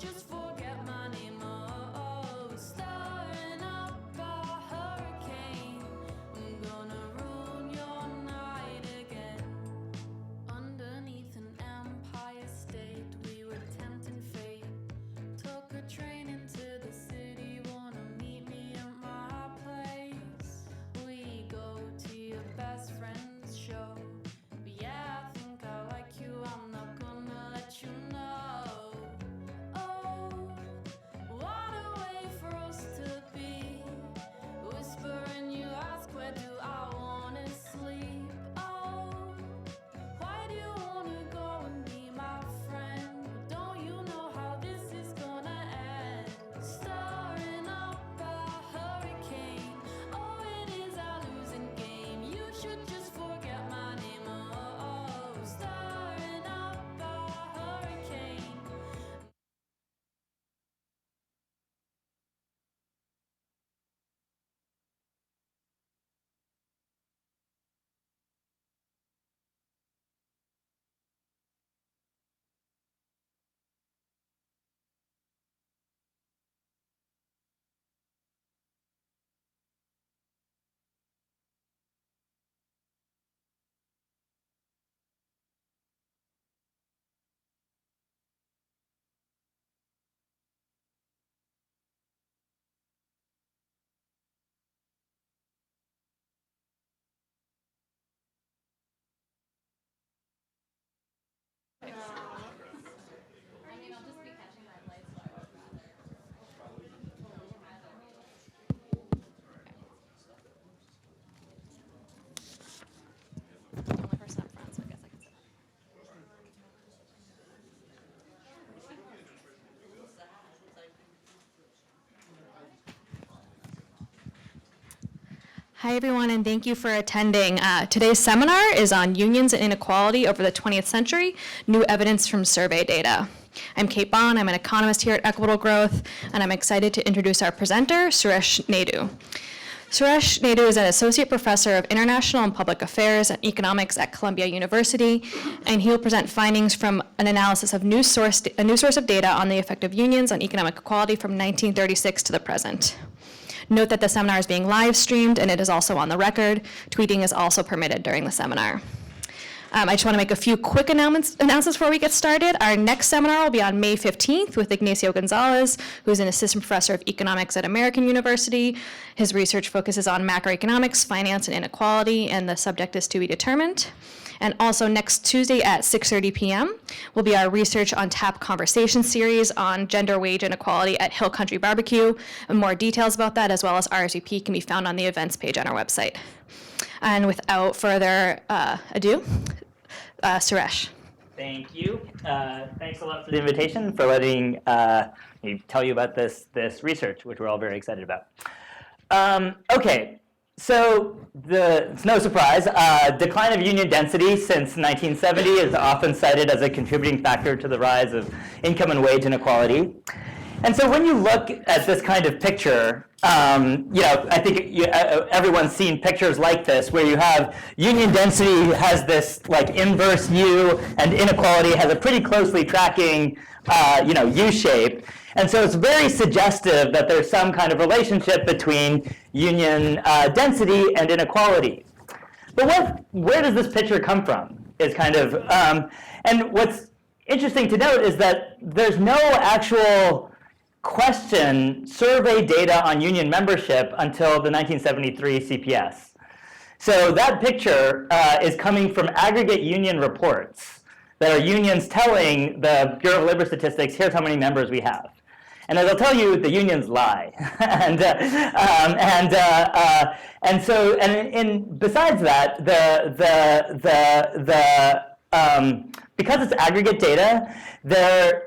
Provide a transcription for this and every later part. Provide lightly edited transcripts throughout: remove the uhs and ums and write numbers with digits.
just forget my name. Oh, starting up a hurricane. I'm gonna ruin your night again. Underneath an Empire State, we were tempting fate. Took a train into the city, wanna meet me at my place. We go to your best friend's show. But yeah, I think I like you, I'm not gonna let you know. Oh, what a way for us to be. Whispering, you ask, where do I wanna sleep? Oh, why do you wanna go and be my friend? Don't you know how this is gonna end? Starting up a hurricane. Oh, it is a losing game. You should just forget my name. Oh, starting up a hurricane. Hi, everyone, and thank you for attending. Today's seminar is on unions and inequality over the 20th century, new evidence from survey data. I'm Kate Bond, I'm an economist here at Equitable Growth, and I'm excited to introduce our presenter, Suresh Naidu. Suresh Naidu is an associate professor of international and public affairs and economics at Columbia University, and he'll present findings from an analysis of a new source of data on the effect of unions on economic equality from 1936 to the present. Note that the seminar is being live streamed and it is also on the record. Tweeting is also permitted during the seminar. I just want to make a few quick announcements before we get started. Our next seminar will be on May 15th with Ignacio Gonzalez, who's an assistant professor of economics at American University. His research focuses on macroeconomics, finance, and inequality, and the subject is to be determined. And also next Tuesday at 6:30 p.m. will be our Research on Tap conversation series on gender wage inequality at Hill Country Barbecue. And more details about that, as well as RSVP, can be found on the events page on our website. And without further ado, Suresh. Thank you. Thanks a lot for the invitation, for letting me tell you about this research, which we're all very excited about. Okay. So it's no surprise, decline of union density since 1970 is often cited as a contributing factor to the rise of income and wage inequality. And so when you look at this kind of picture, I think everyone's seen pictures like this, where you have union density has this like inverse U, and inequality has a pretty closely tracking, U shape. And so it's very suggestive that there's some kind of relationship between union density and inequality. But where does this picture come from? Is kind of, and what's interesting to note is that there's no actual survey data on union membership until the 1973 CPS. So that picture is coming from aggregate union reports that are unions telling the Bureau of Labor Statistics, here's how many members we have. And as I'll tell you, the unions lie. And besides that, because it's aggregate data,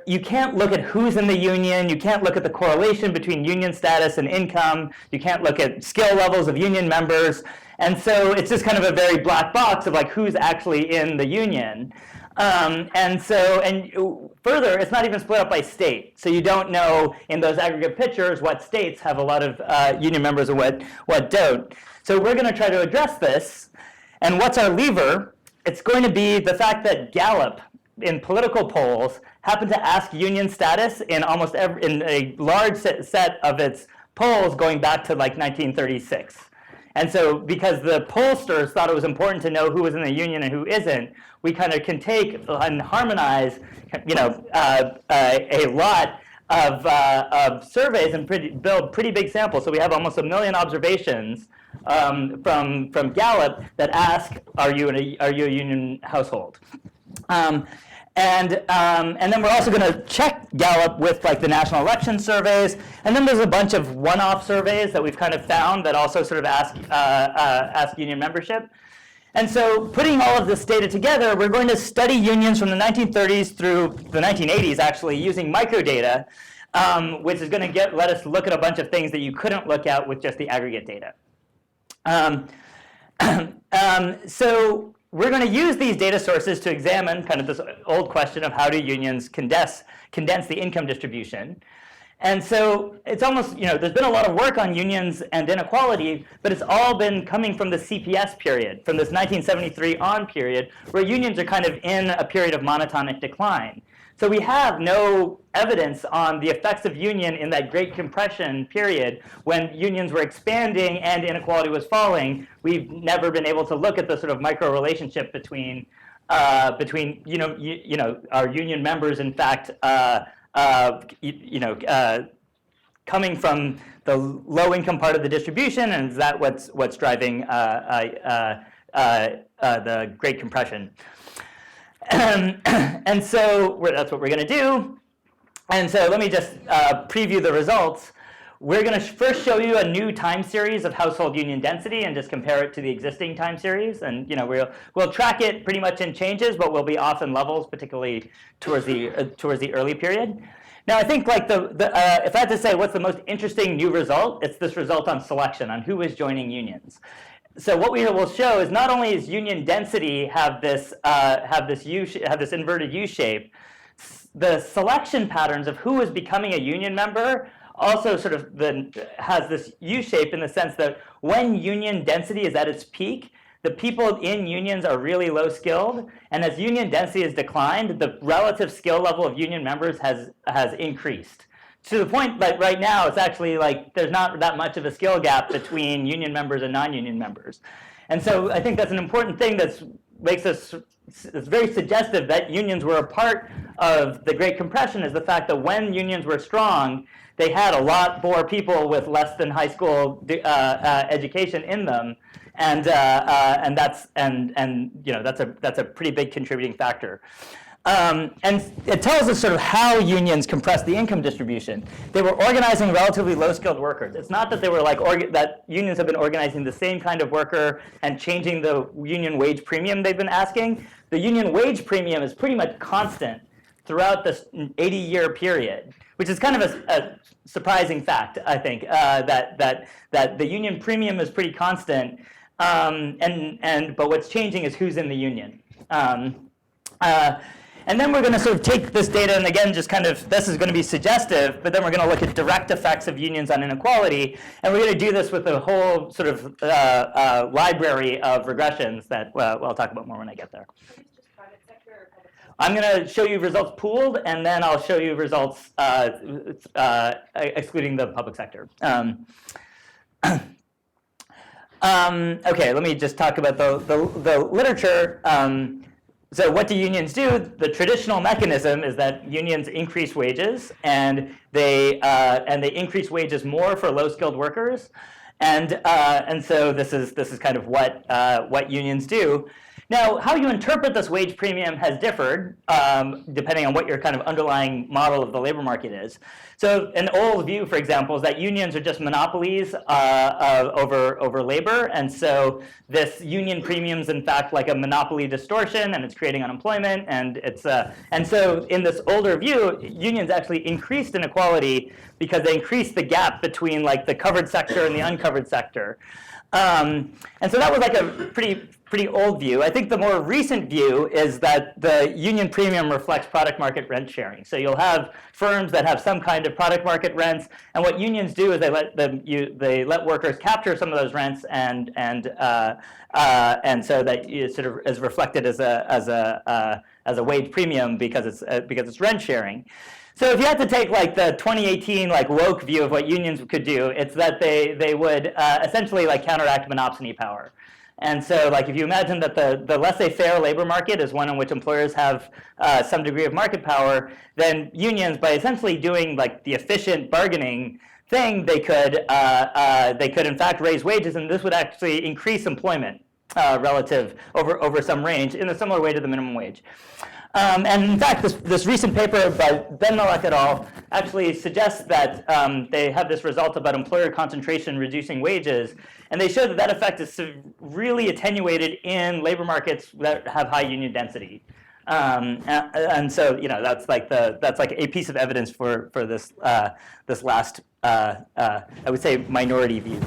you can't look at who's in the union, you can't look at the correlation between union status and income, you can't look at skill levels of union members, and so it's just kind of a very black box of like who's actually in the union. And further, it's not even split up by state, so you don't know in those aggregate pictures what states have a lot of union members and what don't. So we're going to try to address this, and what's our lever? It's going to be the fact that Gallup in political polls happened to ask union status in almost in a large set of its polls going back to like 1936. And so because the pollsters thought it was important to know who was in the union and who isn't, we kind of can take and harmonize, a lot of surveys and build pretty big samples. So we have almost 1 million observations from Gallup that ask, are you a union household? And then we're also going to check Gallup with like the national election surveys, and then there's a bunch of one-off surveys that we've kind of found that also sort of ask union membership. And so putting all of this data together, we're going to study unions from the 1930s through the 1980s, actually, using microdata, which is going to let us look at a bunch of things that you couldn't look at with just the aggregate data. So we're going to use these data sources to examine kind of this old question of how do unions condense the income distribution. And so it's almost, there's been a lot of work on unions and inequality, but it's all been coming from the CPS period, from this 1973 on period, where unions are kind of in a period of monotonic decline. So we have no evidence on the effects of union in that Great Compression period when unions were expanding and inequality was falling. We've never been able to look at the sort of micro relationship between our union members, in fact, coming from the low-income part of the distribution, and is that what's driving the Great Compression? And so that's what we're going to do. And so let me just preview the results. We're going to first show you a new time series of household union density and just compare it to the existing time series. And we'll track it pretty much in changes, but we'll be off in levels, particularly towards the early period. Now, I think like if I had to say what's the most interesting new result, it's this result on selection, on who is joining unions. So what we will show is not only is union density have this inverted U shape, the selection patterns of who is becoming a union member also sort of has this U shape in the sense that when union density is at its peak, the people in unions are really low skilled, and as union density has declined, the relative skill level of union members has increased. To the point that right now it's actually like there's not that much of a skill gap between union members and non-union members. And so I think that's an important thing it's very suggestive that unions were a part of the Great Compression, is the fact that when unions were strong, they had a lot more people with less than high school education in them, and that's a pretty big contributing factor. And it tells us sort of how unions compress the income distribution. They were organizing relatively low-skilled workers. It's not that they were that unions have been organizing the same kind of worker and changing the union wage premium they've been asking. The union wage premium is pretty much constant throughout this 80-year period, which is kind of a surprising fact, I think, that the union premium is pretty constant, but what's changing is who's in the union. And then we're going to sort of take this data, and again, just kind of, this is going to be suggestive, but then we're going to look at direct effects of unions on inequality, and we're going to do this with a whole sort of library of regressions that I'll talk about more when I get there. I'm going to show you results pooled, and then I'll show you results excluding the public sector. Okay, let me just talk about the literature. So what do unions do? The traditional mechanism is that unions increase wages, and they increase wages more for low-skilled workers, and so this is kind of what unions do. Now, how you interpret this wage premium has differed depending on what your kind of underlying model of the labor market is. So an old view, for example, is that unions are just monopolies over labor, and so this union premium is in fact like a monopoly distortion, and it's creating unemployment, and so in this older view, unions actually increased inequality because they increased the gap between like the covered sector and the uncovered sector. And so that was like a pretty pretty old view. I think the more recent view is that the union premium reflects product market rent sharing. So you'll have firms that have some kind of product market rents, and what unions do is they let workers capture some of those rents, and so that it sort of is reflected as a wage premium because it's rent sharing. So if you had to take like the 2018 like woke view of what unions could do, it's that they would essentially like counteract monopsony power. And so like if you imagine that the laissez-faire labor market is one in which employers have some degree of market power, then unions, by essentially doing like the efficient bargaining thing, they could in fact raise wages, and this would actually increase employment relative over some range in a similar way to the minimum wage. And in fact, this recent paper by Ben Malek et al. Actually suggests that they have this result about employer concentration reducing wages, and they show that effect is really attenuated in labor markets that have high union density. And so, that's like a piece of evidence for this this last I would say minority view.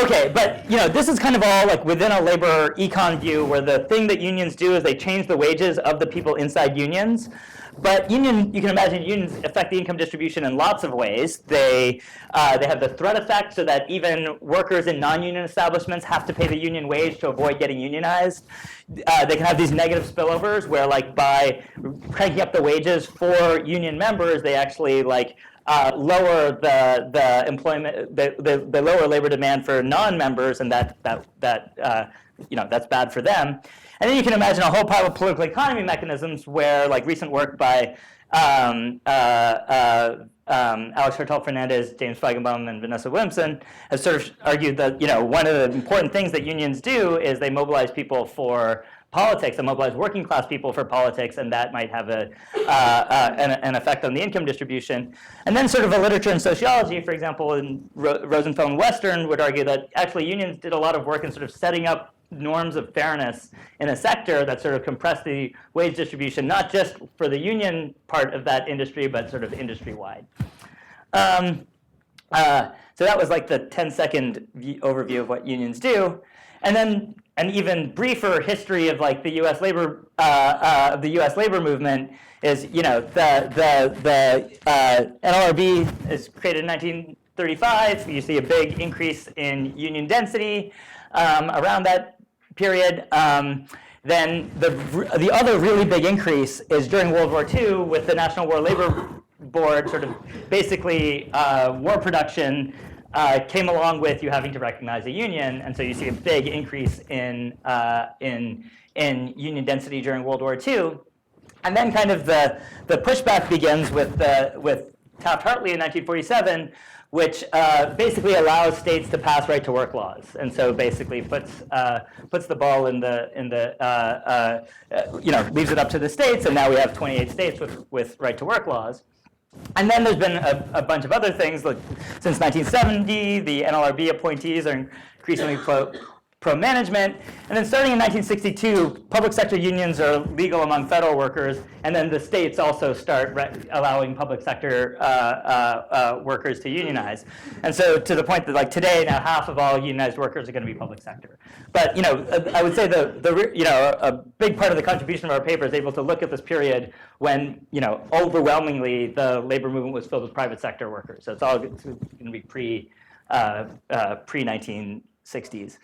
Okay, but this is kind of all like within a labor econ view, where the thing that unions do is they change the wages of the people inside unions. But you can imagine unions affect the income distribution in lots of ways. They have the threat effect, so that even workers in non-union establishments have to pay the union wage to avoid getting unionized. They can have these negative spillovers, where like by cranking up the wages for union members, they actually like lower the employment, the lower labor demand for non-members, and that's bad for them. And then you can imagine a whole pile of political economy mechanisms where, like recent work by Alex Hertel-Fernandez, James Feigenbaum, and Vanessa Williamson has sort of argued that one of the important things that unions do is they mobilize people for politics, and mobilize working class people for politics, and that might have an effect on the income distribution. And then sort of a literature in sociology, for example, in Rosenfeld and Western, would argue that actually unions did a lot of work in sort of setting up norms of fairness in a sector that sort of compressed the wage distribution, not just for the union part of that industry, but sort of industry-wide. So that was like the 10-second overview of what unions do. And then an even briefer history of like the U.S. labor movement is, the NLRB is created in 1935. You see a big increase in union density around that period. Then the other really big increase is during World War II, with the National War Labor Board sort of basically war production came along with you having to recognize a union, and so you see a big increase in union density during World War II. And then kind of the pushback begins with Taft-Hartley in 1947, which basically allows states to pass right-to-work laws, and so basically puts the ball leaves it up to the states, and now we have 28 states with right-to-work laws. And then there's been a bunch of other things. Like since 1970, the NLRB appointees are increasingly pro-management. And then starting in 1962, public sector unions are legal among federal workers, and then the states also start allowing public sector workers to unionize. And so to the point that like today, now half of all unionized workers are going to be public sector. But I would say a big part of the contribution of our paper is able to look at this period when overwhelmingly the labor movement was filled with private sector workers. So it's all going to be pre-1960s.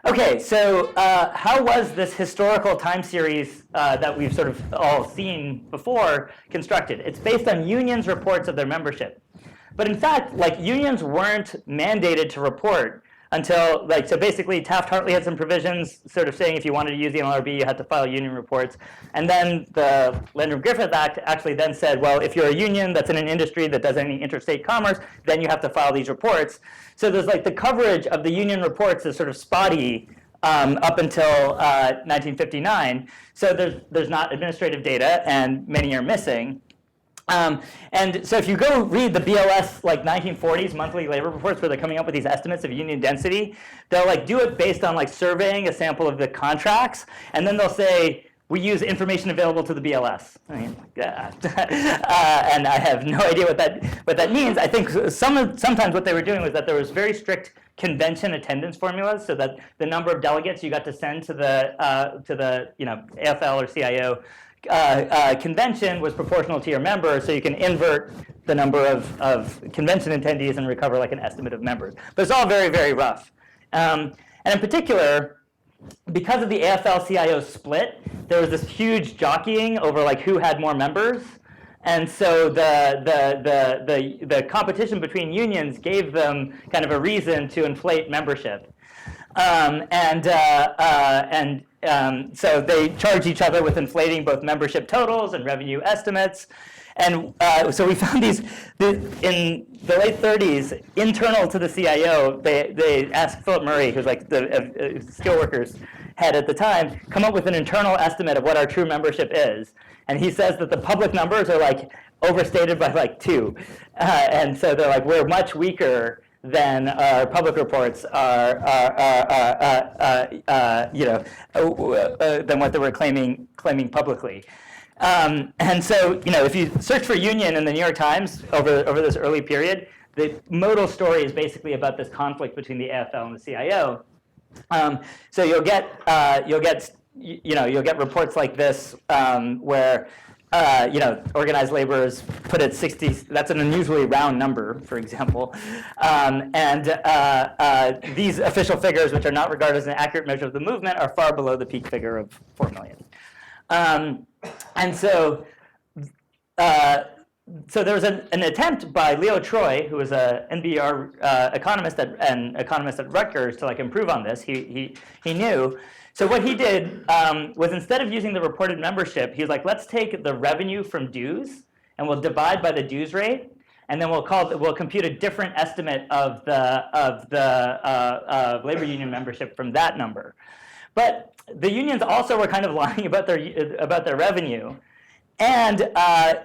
Okay, so how was this historical time series that we've sort of all seen before constructed? It's based on unions' reports of their membership. But in fact, like unions weren't mandated to report until, so basically Taft-Hartley had some provisions sort of saying if you wanted to use the NLRB, you had to file union reports. And then the Landrum-Griffith Act actually then said, well, if you're a union that's in an industry that does any interstate commerce, then you have to file these reports. So there's like the coverage of the union reports is sort of spotty up until 1959. So there's not administrative data, and many are missing. And so if you go read the BLS like 1940s monthly labor reports where they're coming up with these estimates of union density, they'll like do it based on like surveying a sample of the contracts, and then they'll say, we use information available to the BLS. I mean, and I have no idea what that means. I think sometimes what they were doing was that there was very strict convention attendance formulas, so that the number of delegates you got to send to the AFL or CIO convention was proportional to your members, so you can invert the number of convention attendees and recover like an estimate of members. But it's all very, very rough. And in particular, because of the AFL-CIO split, there was this huge jockeying over like who had more members, and so the competition between unions gave them kind of a reason to inflate membership, so they charged each other with inflating both membership totals and revenue estimates. And so we found these in the late 30s, internal to the CIO, they asked Philip Murray, who's like the steelworkers head at the time, come up with an internal estimate of what our true membership is. And he says that the public numbers are like overstated by like 2. And so they're like, we're much weaker than our public reports are than what they were claiming publicly. And so, if you search for union in the New York Times over this early period, the modal story is basically about this conflict between the AFL and the CIO. So you'll get reports like this where organized laborers put at 60. That's an unusually round number, for example. These official figures, which are not regarded as an accurate measure of the movement, are far below the peak figure of 4 million. So there was an attempt by Leo Troy, who was a NBER economist at Rutgers, to like improve on this. He knew. So what he did was, instead of using the reported membership, he was like, let's take the revenue from dues and we'll divide by the dues rate, and then we'll compute a different estimate of the labor union membership from that number. But the unions also were kind of lying about their revenue. And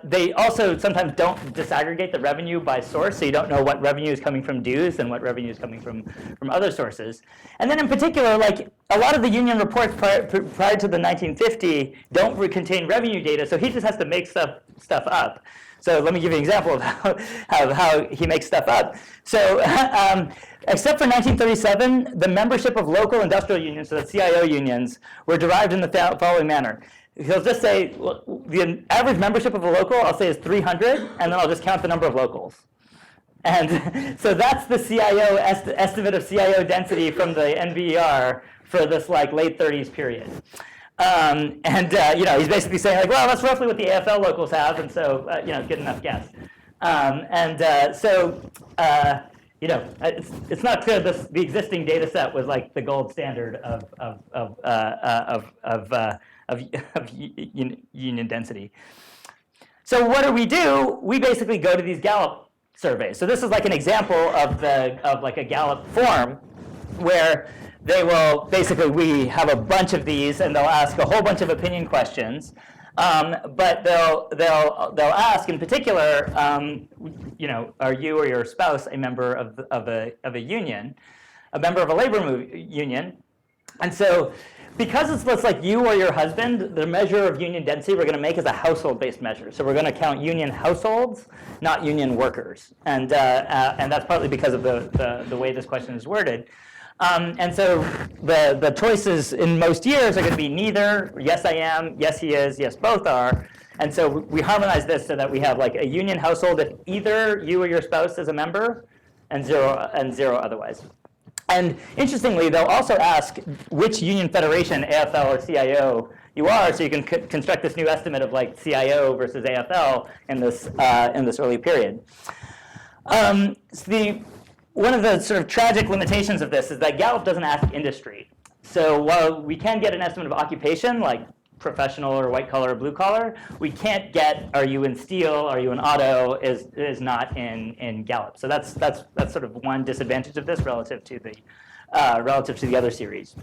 they also sometimes don't disaggregate the revenue by source, so you don't know what revenue is coming from dues and what revenue is coming from other sources. And then in particular, like a lot of the union reports prior to the 1950 don't contain revenue data, so he just has to make stuff up. So let me give you an example of how he makes stuff up. So except for 1937, the membership of local industrial unions, so the CIO unions, were derived in the following manner. He'll just say, well, the average membership of a local, I'll say, is 300, and then I'll just count the number of locals. And so that's the CIO estimate of CIO density from the NBER for this like late 30s period. He's basically saying like, well, that's roughly what the AFL locals have, and so good enough guess. It's not clear the existing data set was like the gold standard of union density. So what do? We basically go to these Gallup surveys. So this is like an example of like a Gallup form where they will we have a bunch of these, and they'll ask a whole bunch of opinion questions. But they'll ask in particular, are you or your spouse a member of a union, a member of a labor union? And so, because it's like you or your husband, the measure of union density we're going to make is a household-based measure. So we're going to count union households, not union workers, and that's partly because of the way this question is worded. And so the choices in most years are going to be neither, yes I am, yes he is, yes both are. And so we harmonize this so that we have like a union household if either you or your spouse is a member, and zero otherwise. And interestingly, they'll also ask which union federation, AFL or CIO, you are, so you can construct this new estimate of like CIO versus AFL in this early period. One of the sort of tragic limitations of this is that Gallup doesn't ask industry. So while we can get an estimate of occupation, like professional or white collar or blue collar, we can't get are you in steel, are you in auto, is not in Gallup. So that's sort of one disadvantage of this relative to the other series.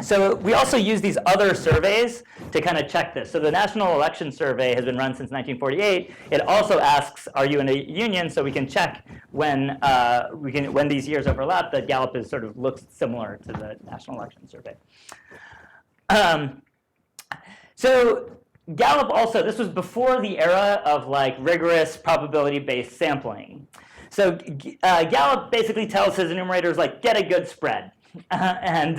So we also use these other surveys to kind of check this. So the National Election Survey has been run since 1948. It also asks, are you in a union? So we can check when these years overlap that Gallup is sort of looks similar to the National Election Survey. So Gallup also, this was before the era of like rigorous probability-based sampling. So Gallup basically tells his enumerators like get a good spread, and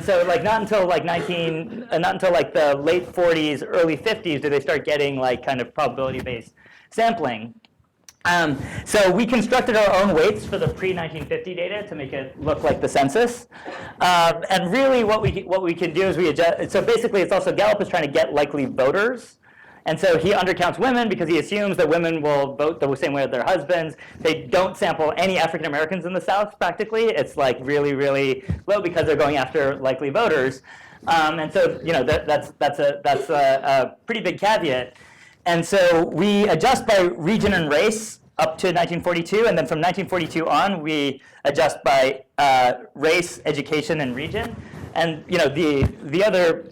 so like not until like the late 40s, early 50s do they start getting like kind of probability-based sampling. So we constructed our own weights for the pre-1950 data to make it look like the census. And really what we can do is we adjust. So basically it's also Gallup is trying to get likely voters. And so he undercounts women because he assumes that women will vote the same way as their husbands. They don't sample any African Americans in the South practically. It's like really, really low because they're going after likely voters. And so that's a pretty big caveat. And so we adjust by region and race up to 1942, and then from 1942 on, we adjust by race, education, and region. And the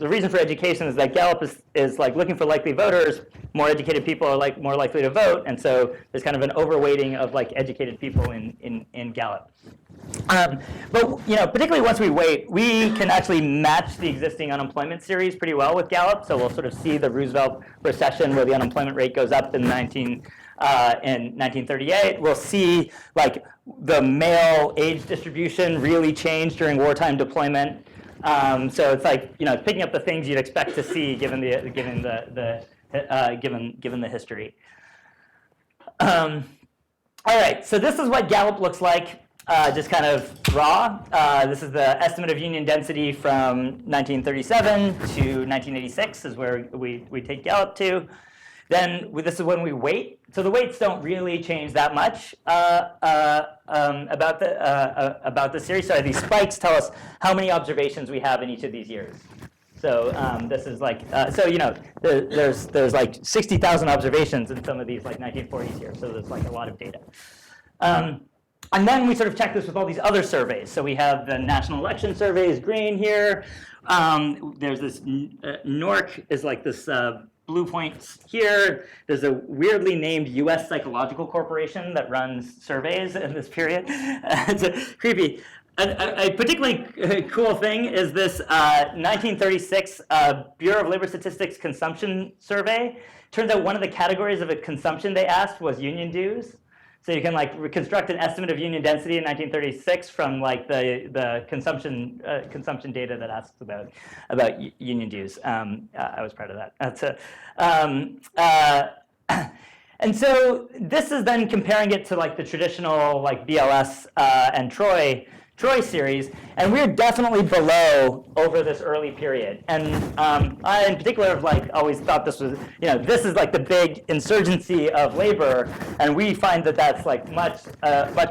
reason for education is that Gallup is like looking for likely voters. More educated people are more likely to vote, and so there's kind of an overweighting of like educated people in Gallup. But particularly once we weight, we can actually match the existing unemployment series pretty well with Gallup. So we'll sort of see the Roosevelt recession where the unemployment rate goes up in 1938. We'll see like the male age distribution really change during wartime deployment. So it's like it's picking up the things you'd expect to see given the history. All right, so this is what Gallup looks like. Just kind of raw. This is the estimate of union density from 1937 to 1986 is where we take Gallup to. Then this is when we weight. So the weights don't really change that much about the series. So these spikes tell us how many observations we have in each of these years. So this is like there's like 60,000 observations in some of these like 1940s here. So there's like a lot of data. And then we sort of check this with all these other surveys. So we have the national election surveys, green here. There's this, NORC is like this blue point here. There's a weirdly named US Psychological Corporation that runs surveys in this period. It's creepy. A particularly cool thing is this 1936 Bureau of Labor Statistics consumption survey. Turns out one of the categories of a consumption they asked was union dues. So you can like reconstruct an estimate of union density in 1936 from like the consumption data that asks about union dues. I was proud of that. And so this is then comparing it to like the traditional like BLS and Troy series, and we're definitely below over this early period. And I, in particular, have like always thought this was, this is like the big insurgency of labor, and we find that that's like much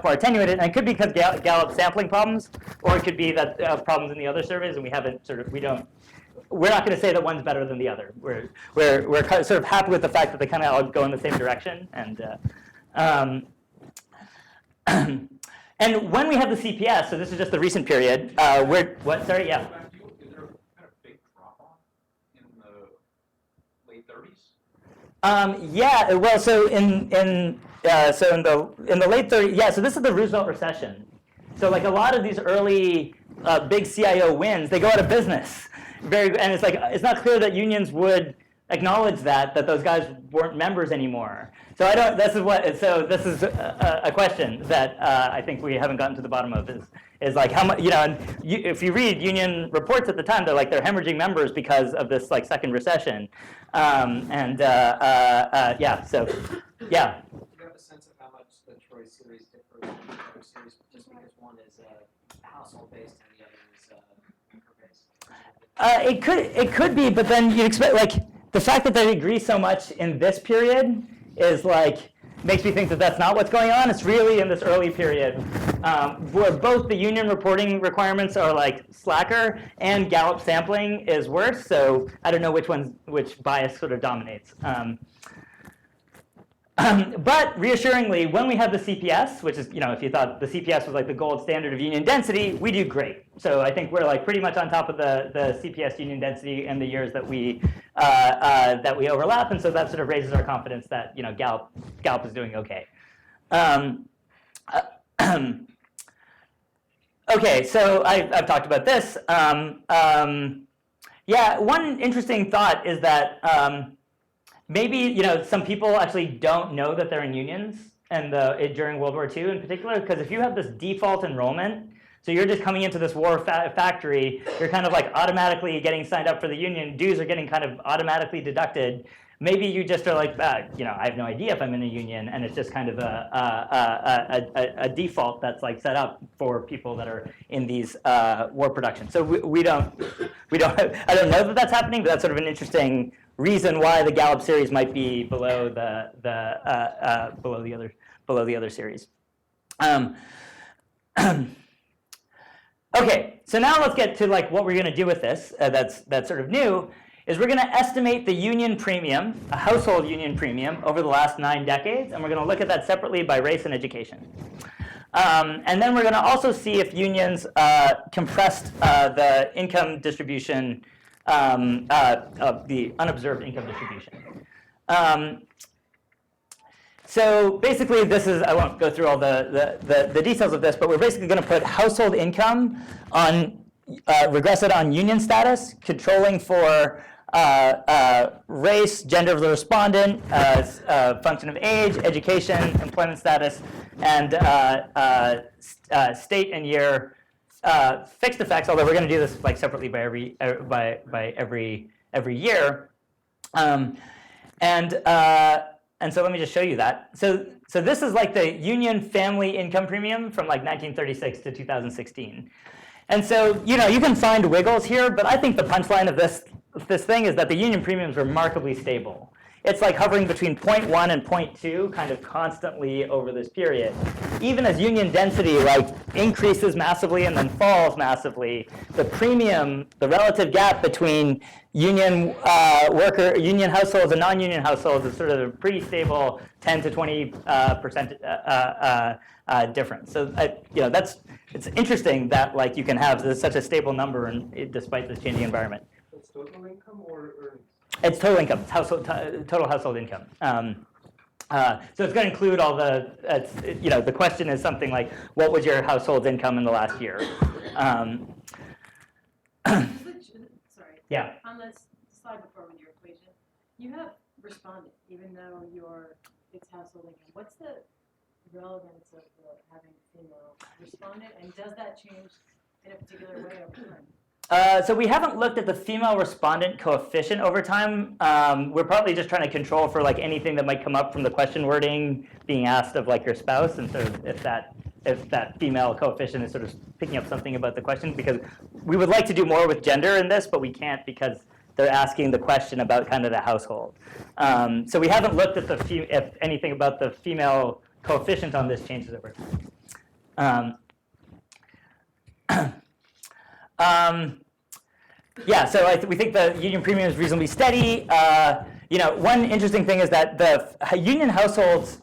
more attenuated. And it could be because Gallup sampling problems, or it could be that problems in the other surveys, and we haven't we're not going to say that one's better than the other. We're kind of sort of happy with the fact that they kind of all go in the same direction, and. And when we have the CPS, so this is just the recent period, what, sorry, yeah? Is there a kind of big drop-off in the late 30s? Yeah, well, so in the late 30s, yeah, so this is the Roosevelt recession. So like a lot of these early big CIO wins, they go out of business. And it's like, it's not clear that unions would acknowledge that those guys weren't members anymore. So this is a question that I think we haven't gotten to the bottom of is like how much, if you read union reports at the time, they're hemorrhaging members because of this like second recession. Yeah, so, yeah. Do you have a sense of how much the Troy series differs from the other series, just because one is household-based and the other is worker-based? It could be, but then you'd expect, like, the fact that they agree so much in this period is like, makes me think that that's not what's going on. It's really in this early period where both the union reporting requirements are like slacker and Gallup sampling is worse. So I don't know which bias sort of dominates. But reassuringly, when we have the CPS, which is, if you thought the CPS was like the gold standard of union density, we do great. So I think we're like pretty much on top of the CPS union density in the years that we overlap, and so that sort of raises our confidence that Gallup is doing okay. Okay, so I've talked about this. Yeah, one interesting thought is that maybe some people actually don't know that they're in unions and during World War II in particular, because if you have this default enrollment, so you're just coming into this war factory, you're kind of like automatically getting signed up for the union, dues are getting kind of automatically deducted. Maybe you just are like, I have no idea if I'm in a union, and it's just kind of a default that's like set up for people that are in these war productions. So we don't I don't know that that's happening, but that's sort of an interesting reason why the Gallup series might be below below the other series. Okay, so now let's get to like what we're going to do with this. That's sort of new. Is we're going to estimate the union premium, a household union premium, over the last 9 decades, and we're going to look at that separately by race and education. And then we're going to also see if unions compressed the income distribution, the unobserved income distribution. So basically, this is, I won't go through all the details of this, but we're basically going to put household income on, regress it on union status, controlling for race, gender of the respondent, function of age, education, employment status, and state and year fixed effects. Although we're going to do this like separately by every year. And so let me just show you that. So this is like the union family income premium from like 1936 to 2016. And so you can find wiggles here, but I think the punchline of this thing is that the union premium is remarkably stable. It's like hovering between 0.1 and 0.2 kind of constantly over this period. Even as union density like increases massively and then falls massively, the premium, the relative gap between union union households and non-union households is sort of a pretty stable 10 to 20% difference. So it's interesting that like you can have such a stable number despite this changing environment. It's total income or earnings? It's total income, total household income. So it's going to include all the question is something like, what was your household income in the last year? Sorry. Yeah. On the slide before with your equation, you have respondent, even though it's household income. What's the relevance of having female respondent, and does that change in a particular way over time? So we haven't looked at the female respondent coefficient over time. We're probably just trying to control for like anything that might come up from the question wording being asked of like your spouse, and sort of if that female coefficient is sort of picking up something about the question, because we would like to do more with gender in this, but we can't because they're asking the question about kind of the household. So we haven't looked at if anything about the female coefficient on this changes over time. Yeah, so we think the union premium is reasonably steady. One interesting thing is that the union households,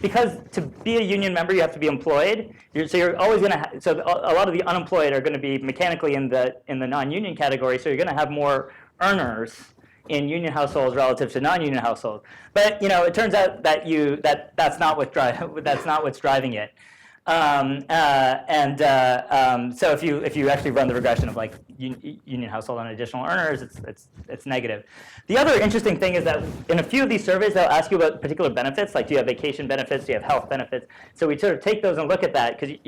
because to be a union member you have to be employed. So you're always going to. So a lot of the unemployed are going to be mechanically in the non-union category. So you're going to have more earners in union households relative to non-union households. But it turns out that that's not what's driving it. So if you actually run the regression of like union household on additional earners, it's negative. The other interesting thing is that in a few of these surveys, they'll ask you about particular benefits, like do you have vacation benefits, do you have health benefits? So we sort of take those and look at that, because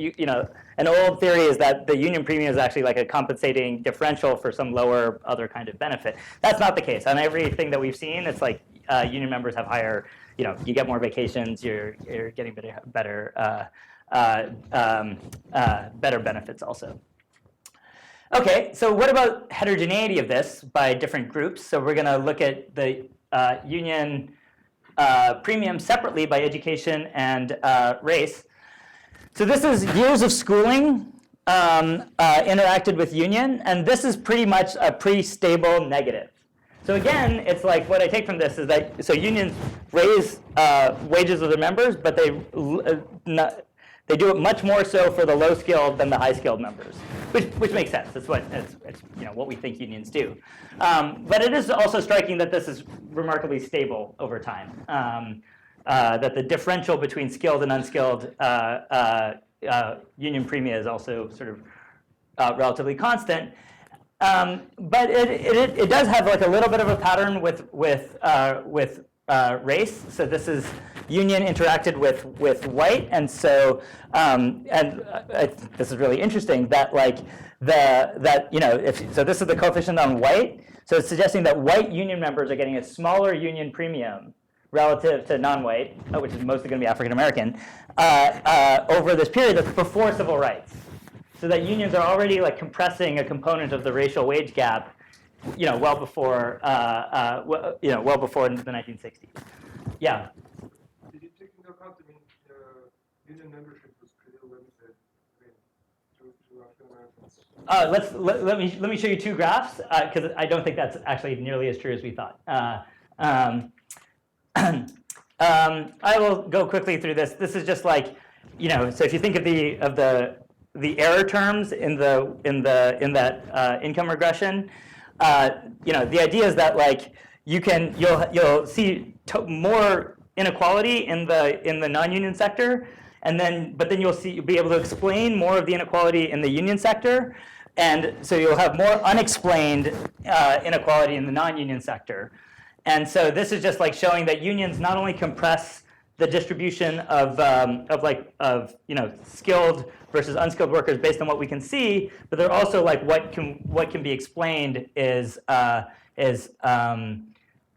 an old theory is that the union premium is actually like a compensating differential for some lower other kind of benefit. That's not the case. On everything that we've seen, it's like union members have higher, you get more vacations, you're getting better benefits also. Okay, so what about heterogeneity of this by different groups? So we're going to look at the union premium separately by education and race. So this is years of schooling interacted with union, and this is pretty much a pretty stable negative. So again, it's like what I take from this is that unions raise wages of their members, but they do it much more so for the low-skilled than the high-skilled members, which makes sense. It's what we think unions do. But it is also striking that this is remarkably stable over time. That the differential between skilled and unskilled union premia is also sort of relatively constant. but it does have like a little bit of a pattern with race. So this is union interacted with white, and so this is really interesting that like so this is the coefficient on white. So it's suggesting that white union members are getting a smaller union premium relative to non-white, which is mostly going to be African American, over this period that's before civil rights. So that unions are already like compressing a component of the racial wage gap, well before well before the 1960s. Yeah. Did you take into account? I mean, union membership was pretty limited. To African Americans. Let me show you two graphs because I don't think that's actually nearly as true as we thought. I will go quickly through this. This is just like, so if you think of the error terms in that income regression, the idea is that like you'll see more inequality in the non-union sector, but then you'll be able to explain more of the inequality in the union sector, and so you'll have more unexplained inequality in the non-union sector. And so this is just like showing that unions not only compress the distribution of skilled versus unskilled workers based on what we can see, but they're also like what can be explained is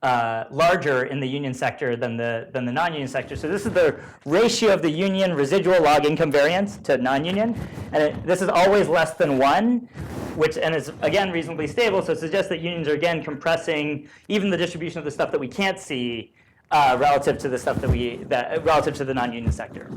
larger in the union sector than the non-union sector. So this is the ratio of the union residual log income variance to non-union, and this is always less than 1, and is again reasonably stable. So it suggests that unions are again compressing even the distribution of the stuff that we can't see relative to the stuff relative to the non-union sector.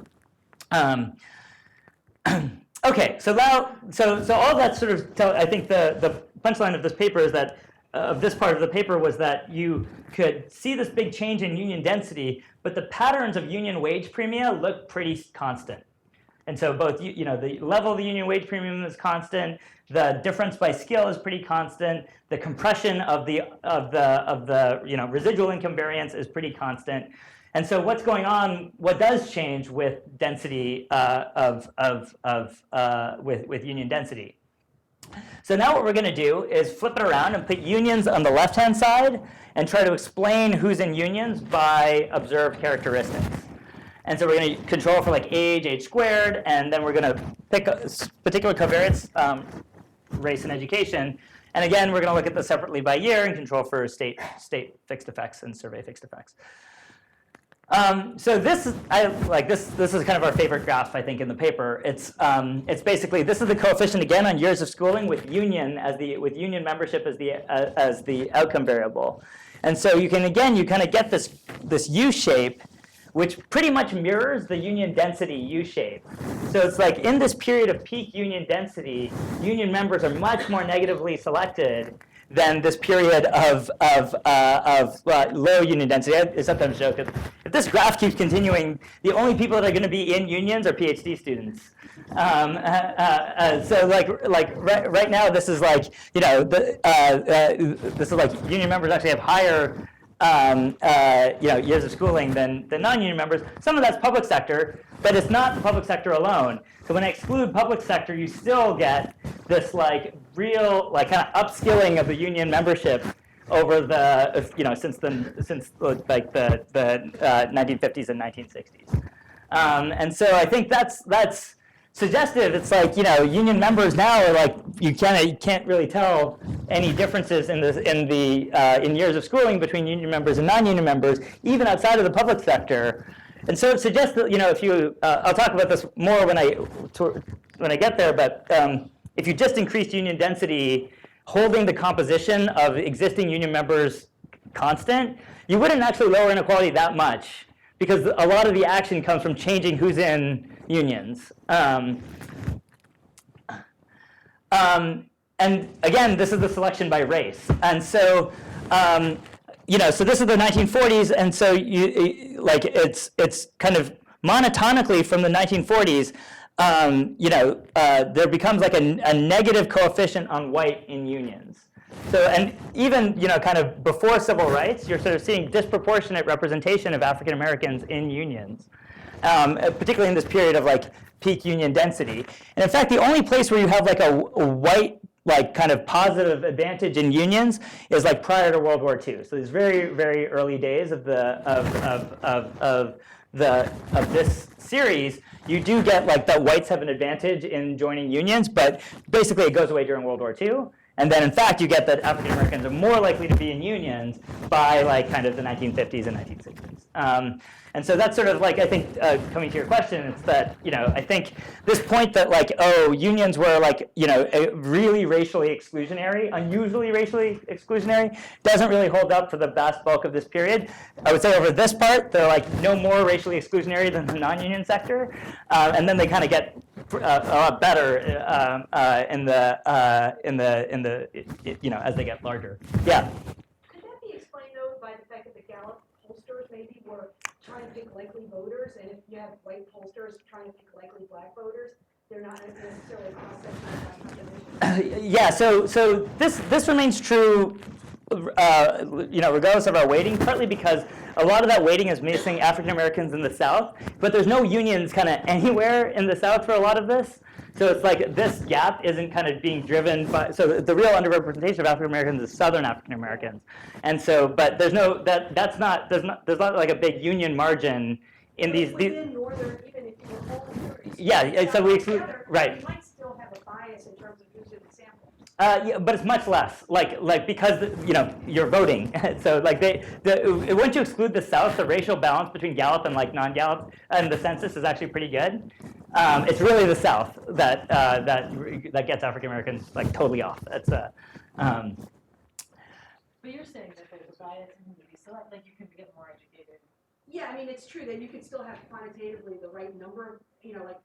Okay, so all that sort of I think the punchline of this paper is that of this part of the paper was that you could see this big change in union density, but the patterns of union wage premia look pretty constant. And so both the level of the union wage premium is constant, the difference by skill is pretty constant, the compression of the residual income variance is pretty constant. And so what's going on? What does change with density with union density? So now what we're going to do is flip it around and put unions on the left-hand side and try to explain who's in unions by observed characteristics. And so we're going to control for like age squared, and then we're going to pick a particular covariance, race and education. And again, we're going to look at this separately by year and control for state fixed effects and survey fixed effects. So this is kind of our favorite graph, I think, in the paper. It's basically, this is the coefficient again on years of schooling with union membership as the outcome variable. And so you kind of get this U shape, which pretty much mirrors the union density U shape. So it's like in this period of peak union density, union members are much more negatively selected than this period of low union density. I sometimes joke that if this graph keeps continuing, the only people that are going to be in unions are PhD students. So right now, this is like this is like union members actually have higher years of schooling than non-union members. Some of that's public sector, but it's not the public sector alone. So when I exclude public sector, you still get this like real like kind of upskilling of the union membership over the since like the 1950s and 1960s. And so I think that's suggestive. It's like union members now are like you can't really tell any differences in years of schooling between union members and non-union members, even outside of the public sector. And so it suggests that if you I'll talk about this more when I get there, but if you just increased union density, holding the composition of existing union members constant, you wouldn't actually lower inequality that much, because a lot of the action comes from changing who's in unions. And again, this is the selection by race. And so, so this is the 1940s, and so it's kind of monotonically from the 1940s. There becomes like a negative coefficient on white in unions. So, and even kind of before civil rights, you're sort of seeing disproportionate representation of African Americans in unions, particularly in this period of like peak union density. And in fact, the only place where you have like a white like kind of positive advantage in unions is like prior to World War II. So these very, very early days of this series, you do get like that whites have an advantage in joining unions, but basically it goes away during World War II. And then in fact, you get that African Americans are more likely to be in unions by like kind of the 1950s and 1960s. And so that's sort of like, I think, coming to your question, it's that, I think this point that like, oh, unions were like, really racially exclusionary, unusually racially exclusionary, doesn't really hold up for the vast bulk of this period. I would say over this part, they're like no more racially exclusionary than the non-union sector. And then they kind of get a lot better as they get larger. Yeah. Could that be explained though by the fact that the Gallup pollsters maybe were trying to pick likely voters, and if you have white pollsters trying to pick likely black voters, they're not necessarily cross-sectional. Yeah. So this remains true. Regardless of our weighting, partly because a lot of that weighting is missing African Americans in the South, but there's no unions kind of anywhere in the South for a lot of this. So it's like this gap isn't kind of being driven by, so the real underrepresentation of African Americans is Southern African Americans. And so, but there's no, there's not like a big union margin in these. Within Northern, even if you were pollsters. Yeah, so we exclude, right. You might still have a bias in terms of who's in the sample. Yeah, but it's much less, like because you're voting. So like once you exclude the South, the racial balance between Gallup and like non-Gallup and the census is actually pretty good. It's really the South that gets African Americans like totally off. That's But you're saying that there's a bias in who you select, like you can get more educated. Yeah, I mean, it's true that you can still have quantitatively the right number, but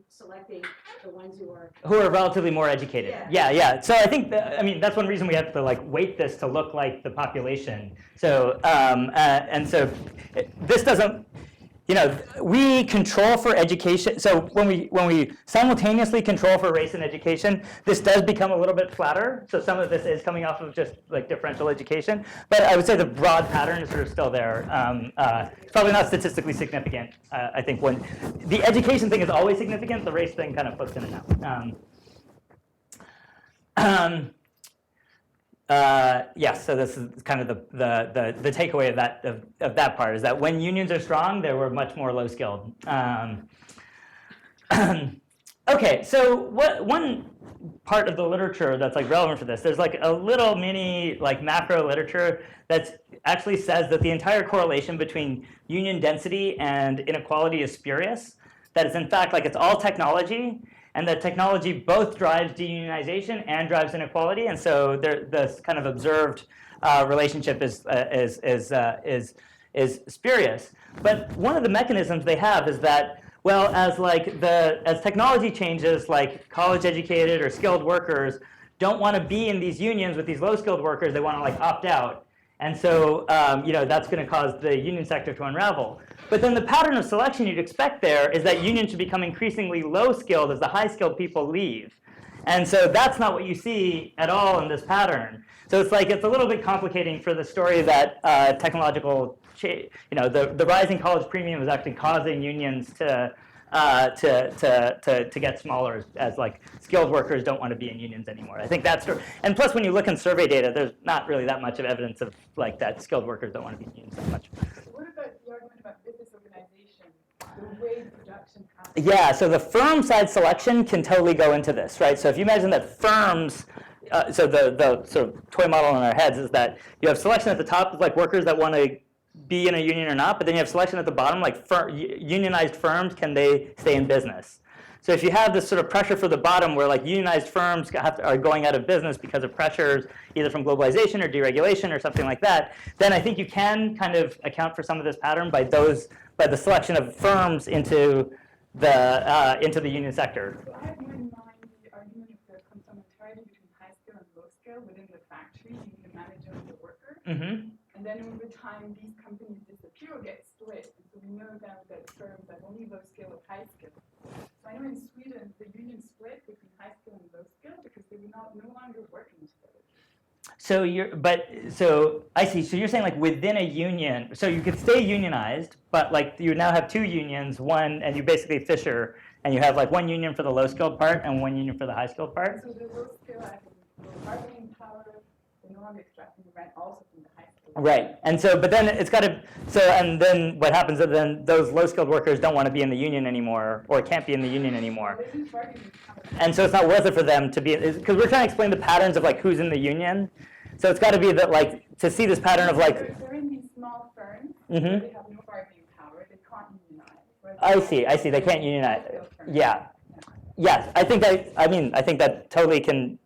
selecting the ones who are relatively more educated. Yeah. So I think that's one reason we have to like weight this to look like the population. So and so this doesn't. We control for education. So when we simultaneously control for race and education, this does become a little bit flatter. So some of this is coming off of just like differential education. But I would say the broad pattern is sort of still there. It's probably not statistically significant. I think when the education thing is always significant, the race thing kind of flips in and out. Yes, so this is kind of the takeaway of that part is that when unions are strong, they were much more low skilled. Okay, so one part of the literature that's like relevant for this, there's like a little mini like macro literature that actually says that the entire correlation between union density and inequality is spurious. That it's in fact like it's all technology. And that technology both drives deunionization and drives inequality, and so this kind of observed relationship is spurious. But one of the mechanisms they have is that, well, as technology changes, like college-educated or skilled workers don't want to be in these unions with these low-skilled workers. They want to like opt out, and so that's going to cause the union sector to unravel. But then the pattern of selection you'd expect there is that unions should become increasingly low-skilled as the high-skilled people leave. And so that's not what you see at all in this pattern. So it's a little bit complicating for the story that the rising college premium is actually causing unions to get smaller as like skilled workers don't want to be in unions anymore. I think that's true. And plus, when you look in survey data, there's not really that much of evidence of like that skilled workers don't want to be in unions that much. What about the argument about business organization, the way production happens? Yeah, so the firm side selection can totally go into this, right? So if you imagine that firms, so the sort of toy model in our heads is that you have selection at the top of like workers that want to be in a union or not, but then you have selection at the bottom, like unionized firms, can they stay in business? So if you have this sort of pressure for the bottom where like unionized firms are going out of business because of pressures either from globalization or deregulation or something like that, then I think you can kind of account for some of this pattern by the selection of firms into the union sector. So I have more in mind the argument of the complementarity between high skill and low skill within the factory, between the manager and the worker. Mm-hmm. And then over time, these companies disappear or get split. And so we know now that firms have only low skill or high skill. So I know in Sweden, the union split between high skill and low skill because they were no longer working together. So I see. So you're saying like within a union, so you could stay unionized, but like you now have two unions, one, and you basically fisher and you have like one union for the low skilled part and one union for the high skilled part. So the low skill, I think, the bargaining power, the norm extracting the rent also from the high skill. Right, and so, but then it's got to, so, and then what happens is then those low skilled workers don't want to be in the union anymore, or can't be in the union anymore. They use bargaining power. And so it's not worth it for them to be, because we're trying to explain the patterns of like who's in the union. So it's got to be that like, to see this pattern of like, They're in these small firms, Mhm. they have no bargaining power, they can't unionize. whereas I see, they can't unionize. Yeah, yes, I think I think that totally can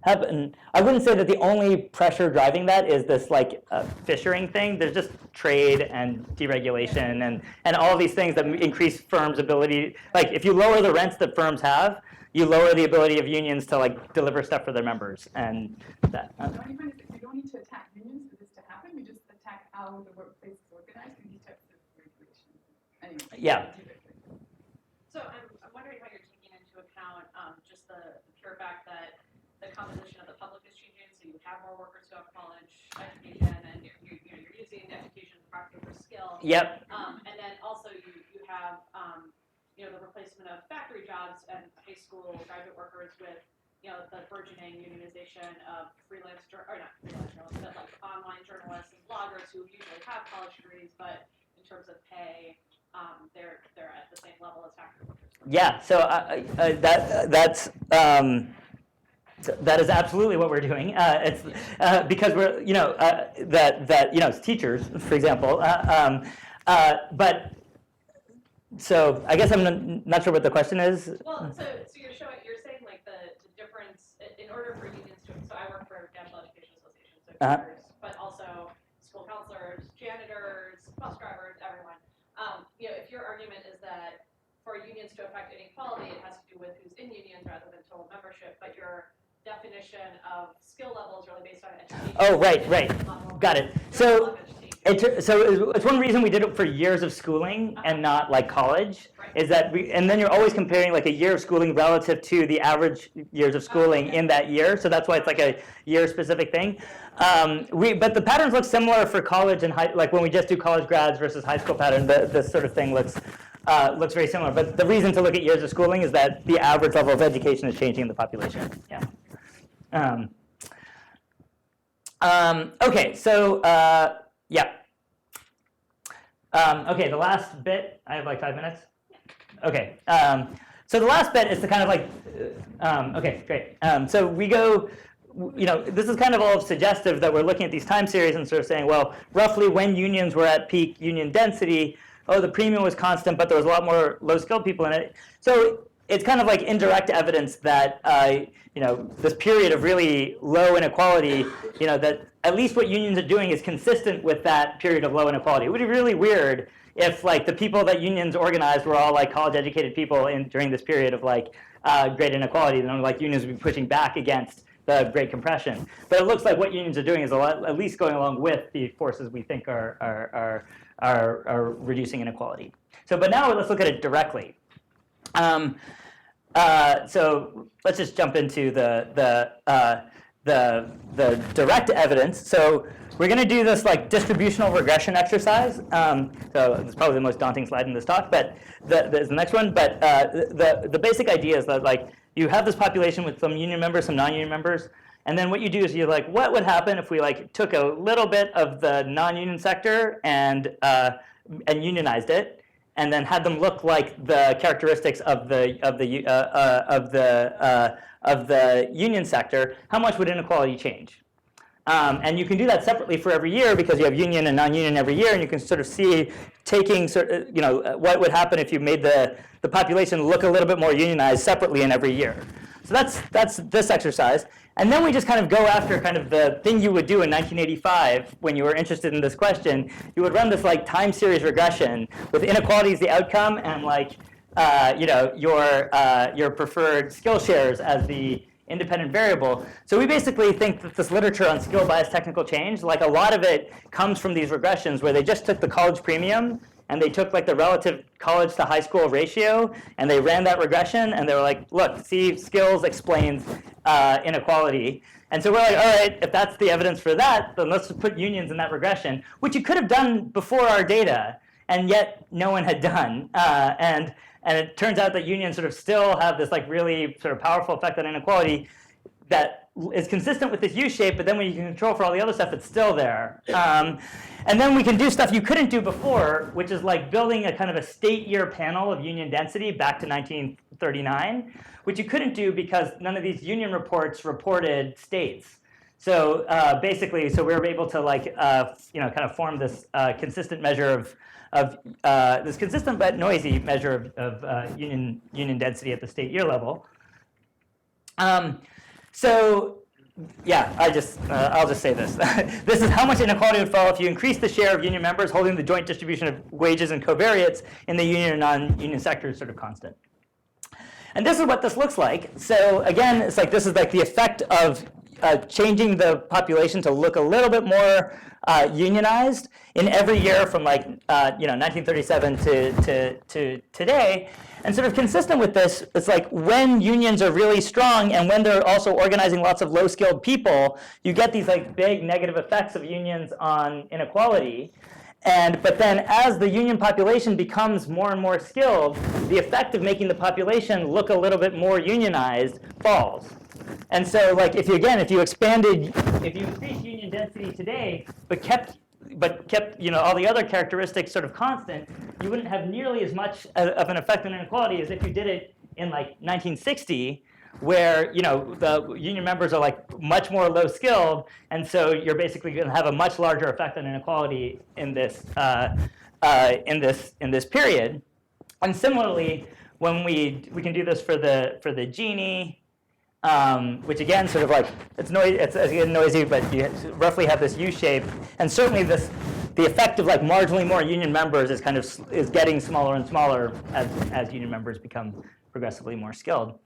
happen. I wouldn't say that the only pressure driving that is this like fissuring thing. There's just trade and deregulation and all these things that increase firms' ability. Like if you lower the rents that firms have, you lower the ability of unions to like deliver stuff for their members, and that. The only point is that you don't need to attack unions for this to happen, you just attack how the workplace is organized and these types of regulations. Anyway, Yeah. So I'm wondering how you're taking into account just the pure fact that the composition of the public is changing, so you have more workers who have college education, and you're using education as a proxy for skill. Yep. And then also you have the replacement of factory jobs and high school graduate workers with the burgeoning unionization of not freelance journalists, but like online journalists and bloggers who usually have college degrees, but in terms of pay, they're at the same level as factory workers. Yeah. So that is absolutely what we're doing. It's because we're it's teachers, for example. But so I guess I'm not sure what the question is. Well, so you're saying like the difference in order for unions to. So I work for National Education Association, so teachers, but also school counselors, janitors, bus drivers, everyone. If your argument is that for unions to affect inequality, it has to do with who's in unions rather than total membership, but your definition of skill level is really based on education. Oh, right. Got it. So it's one reason we did it for years of schooling and not like college, is that and then you're always comparing like a year of schooling relative to the average years of schooling in that year. So that's why it's like a year specific thing. But the patterns look similar for college and like when we just do college grads versus high school pattern, this sort of thing looks very similar. But the reason to look at years of schooling is that the average level of education is changing in the population. Yeah. Okay, so yeah. Okay, the last bit, I have like 5 minutes. Okay, so the last bit is to kind of like, okay, great. So we go, this is kind of all suggestive that we're looking at these time series and sort of saying, well, roughly when unions were at peak union density, the premium was constant, but there was a lot more low-skilled people in it. So it's kind of like indirect evidence that this period of really low inequality, that at least what unions are doing is consistent with that period of low inequality. It would be really weird if like the people that unions organized were all like college-educated people during this period of like great inequality, then like unions would be pushing back against the Great Compression. But it looks like what unions are doing is at least going along with the forces we think are reducing inequality. So, but now let's look at it directly. So let's just jump into the direct evidence. So we're going to do this like distributional regression exercise. So it's probably the most daunting slide in this talk, but there's the next one. But the basic idea is that like you have this population with some union members, some non-union members, and then what you do is you're like, what would happen if we like took a little bit of the non-union sector and unionized it, and then had them look like the characteristics of the union sector? How much would inequality change? And you can do that separately for every year because you have union and non-union every year, and you can sort of see what would happen if you made the population look a little bit more unionized separately in every year. So that's this exercise. And then we just kind of go after kind of the thing you would do in 1985 when you were interested in this question. You would run this like time series regression with inequality as the outcome and like your preferred skill shares as the independent variable. So we basically think that this literature on skill bias technical change, like a lot of it comes from these regressions where they just took the college premium and they took like the relative college to high school ratio and they ran that regression and they were like, look, see, skills explains inequality. And so we're like, all right, if that's the evidence for that, then let's just put unions in that regression, which you could have done before our data, and yet no one had done. And And it turns out that unions sort of still have this like really sort of powerful effect on inequality that is consistent with this U shape, but then when you can control for all the other stuff, it's still there. And then we can do stuff you couldn't do before, which is like building a kind of a state year panel of union density back to 1939, which you couldn't do because none of these union reports reported states. So basically, so we were able to like, kind of form this consistent measure of this consistent but noisy measure of union density at the state year level. So yeah, I'll just say this. This is how much inequality would fall if you increase the share of union members holding the joint distribution of wages and covariates in the union and non-union sectors sort of constant. And this is what this looks like. So again, it's like this is like the effect of changing the population to look a little bit more unionized in every year from like 1937 to today. And sort of consistent with this, it's like when unions are really strong and when they're also organizing lots of low-skilled people, you get these like big negative effects of unions on inequality. But then as the union population becomes more and more skilled, the effect of making the population look a little bit more unionized falls. And so like if you increase union density today, but kept all the other characteristics sort of constant, you wouldn't have nearly as much of an effect on inequality as if you did it in like 1960, where the union members are like much more low skilled, and so you're basically going to have a much larger effect on inequality in this period. And similarly, when we can do this for the Gini. Which again, sort of like it's again noisy, but you roughly have this U shape, and certainly the effect of like marginally more union members is getting smaller and smaller as union members become progressively more skilled.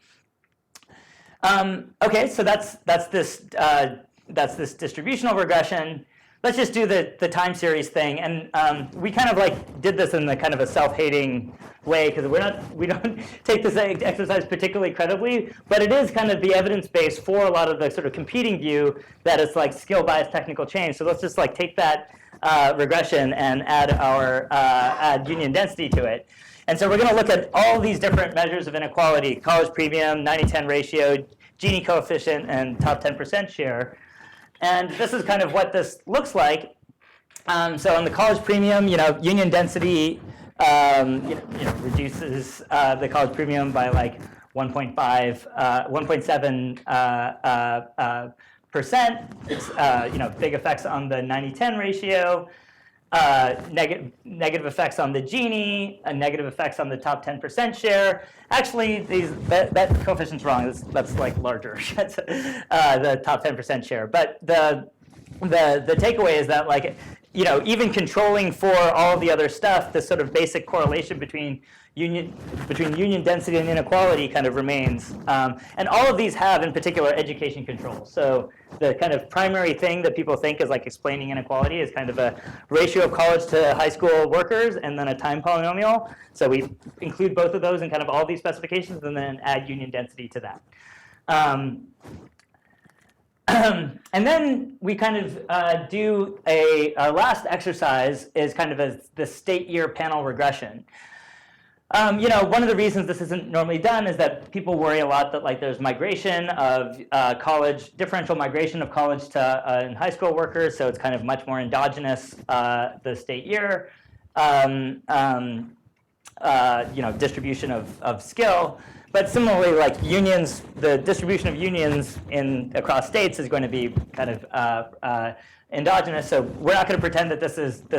Okay, so that's this distributional regression. Let's just do the time series thing, and we kind of like did this in the kind of a self-hating way because we don't take this exercise particularly credibly, but it is kind of the evidence base for a lot of the sort of competing view that it's like skill bias technical change. So let's just like take that regression and add union density to it. And so we're going to look at all these different measures of inequality: college premium, 90-10 ratio, Gini coefficient, and top 10% share. And this is kind of what this looks like. So on the college premium, union density reduces the college premium by like 1.7%. It's big effects on the 90-10 ratio, negative effects on the Gini, negative effects on the top 10% share. Actually, that coefficient's wrong. That's like larger. That's the top 10% share. But the takeaway is that like even controlling for all of the other stuff, this sort of basic correlation between union density and inequality kind of remains. And all of these have, in particular, education control. So the kind of primary thing that people think is like explaining inequality is kind of a ratio of college to high school workers and then a time polynomial. So we include both of those in kind of all these specifications and then add union density to that. And then we kind of do our last exercise is kind of the state year panel regression. One of the reasons this isn't normally done is that people worry a lot that like there's migration of differential migration of college to and high school workers, so it's kind of much more endogenous, the state year, distribution of skill. But similarly, like unions, the distribution of unions across states is going to be kind of endogenous. So we're not going to pretend that this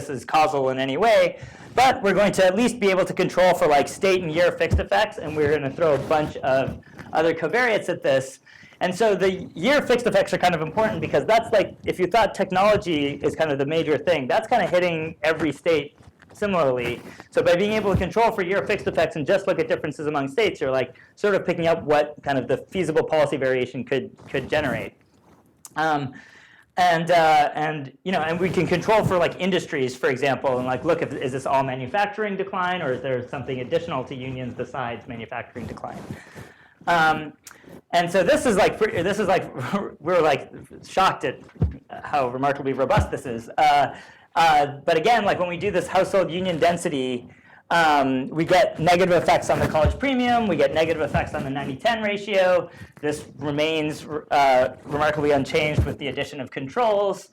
is causal in any way, but we're going to at least be able to control for like state and year fixed effects, and we're going to throw a bunch of other covariates at this. And so the year fixed effects are kind of important because that's like, if you thought technology is kind of the major thing, that's kind of hitting every state similarly. So by being able to control for year fixed effects and just look at differences among states, you're like sort of picking up what kind of the feasible policy variation could generate. And we can control for like industries, for example, and like look, is this all manufacturing decline or is there something additional to unions besides manufacturing decline? And so this is like we're like shocked at how remarkably robust this is. But again, like when we do this household union density, We get negative effects on the college premium. We get negative effects on the 90-10 ratio. This remains remarkably unchanged with the addition of controls,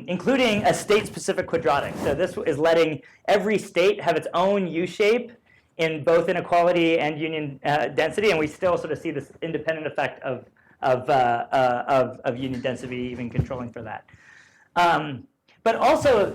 including a state-specific quadratic. So this is letting every state have its own U-shape in both inequality and union density, and we still sort of see this independent effect of union density even controlling for that. But also,